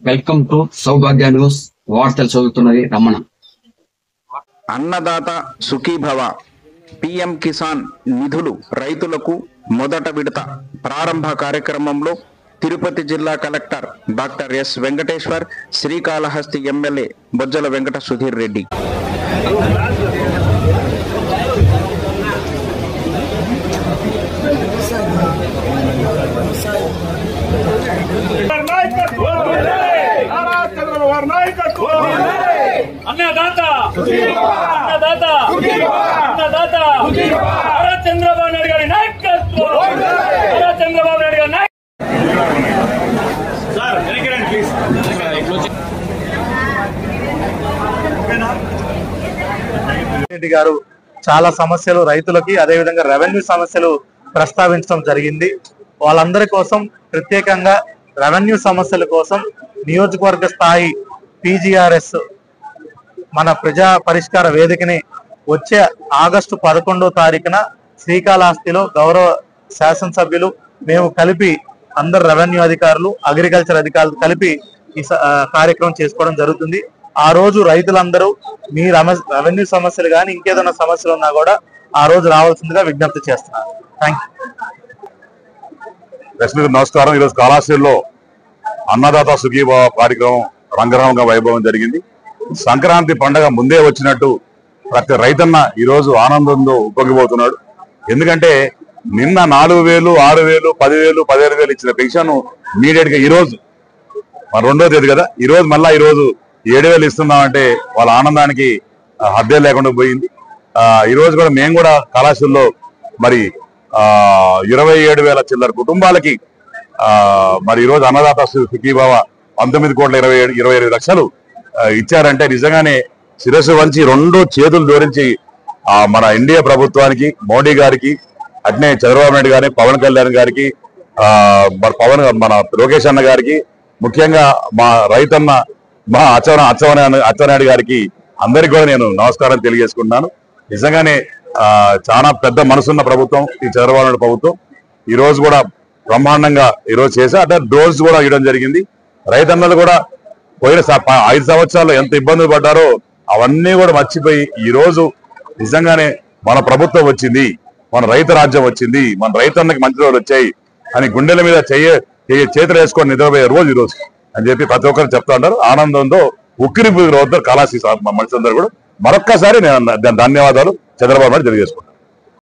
Welcome to Saubhagya news. వార్తలు చదువుతున్నది Ramana. Annadata Sukhibhava PM Kisan నిధులు రైతులకు మొదట విడత ప్రారంభ కార్యక్రమంలో తిరుపతి జిల్లా collector doctor S Venkateswar, Srikalahasti MLA Bojjala Venkata Sudheer Reddy. అన్నదాత అన్నదాత అన్నదాత చంద్రబాబు నాయుడు గారి నాయకత్వం, చంద్రబాబు నాయుడు గారి రెడ్డి గారు చాలా సమస్యలు రైతులకి, అదేవిధంగా రెవెన్యూ సమస్యలు ప్రస్తావించడం జరిగింది. వాళ్ళందరి కోసం ప్రత్యేకంగా రెవెన్యూ సమస్యల కోసం నియోజకవర్గ స్థాయి PGRS మన ప్రజా పరిష్కార వేదికని వచ్చే ఆగస్టు 11వ తారీఖున శ్రీకాళహస్తిలో గౌరవ శాసనసభ్యులు మేము కలిపి అందరు రెవెన్యూ అధికారులు, అగ్రికల్చర్ అధికారులు కలిపి ఈ కార్యక్రమం చేసుకోవడం జరుగుతుంది. ఆ రోజు రైతులందరూ మీ రెవెన్యూ సమస్యలు కానీ ఇంకేదైనా సమస్యలు ఉన్నా కూడా ఆ రోజు రావాల్సిందిగా విజ్ఞప్తి చేస్తున్నారు. Thank you. నమస్కారం. ఈరోజు కాళహస్తిలో అన్నదాత సుఖీభావ కార్యక్రమం రంగరంగ వైభవం జరిగింది. సంక్రాంతి పండగ ముందే వచ్చినట్టు ప్రతి రైతన్న ఈరోజు ఆనందంతో ఉప్పొంగిపోతున్నాడు. ఎందుకంటే నిన్న 4,000, 6,000, 10,000, 15,000 ఇచ్చిన పెన్షన్ ఇమీడియట్ గా ఈ రోజు మన 2వ తేదీ కదా, ఈరోజు మళ్ళా ఈరోజు 7,000 ఇస్తున్నామంటే వాళ్ళ ఆనందానికి హద్దే లేకుండా పోయింది. ఈ రోజు కూడా మేము కూడా కళాశాలలో మరి 27,000 చిల్లర కుటుంబాలకి మరి ఈరోజు అన్నదాత సుఖీభావ 19,25,00,000 ఇచ్చారంటే నిజంగానే శిరస్సు వంచి 2 చేతులు జోడించి మన ఎన్డీఏ ప్రభుత్వానికి, మోడీ గారికి, అట్నే చంద్రబాబు నాయుడు గారికి, పవన్ కళ్యాణ్ గారికి, మన లోకేష్ అన్న గారికి, ముఖ్యంగా మా రైతన్న మా అచ్చెన్నాయుడు గారికి అందరికీ కూడా నేను నమస్కారం తెలియజేసుకుంటున్నాను. నిజంగానే చాలా పెద్ద మనసున్న ప్రభుత్వం ఈ చంద్రబాబు నాయుడు ప్రభుత్వం. ఈ రోజు కూడా బ్రహ్మాండంగా ఈరోజు చేసి అదే డోర్స్ కూడా ఇవ్వడం జరిగింది. రైతన్నలు కూడా పోయిన 5 సంవత్సరాలు ఎంత ఇబ్బందులు పడ్డారో అవన్నీ కూడా మర్చిపోయి ఈ రోజు నిజంగానే మన ప్రభుత్వం వచ్చింది, మన రైతు రాజ్యం వచ్చింది, మన రైతన్నకి మంచి రోజులు వచ్చాయి అని గుండెల మీద చేతులు వేసుకొని నిద్రపోయే రోజు ఈరోజు అని చెప్పి ప్రతి ఒక్కరు చెప్తా ఉంటారు. ఆనందంతో ఉక్కిరి వద్ద కళాశాల మనుషులందరూ కూడా మరొక్కసారి నేను ధన్యవాదాలు చంద్రబాబు నాయుడు తెలియజేసుకుంటాను.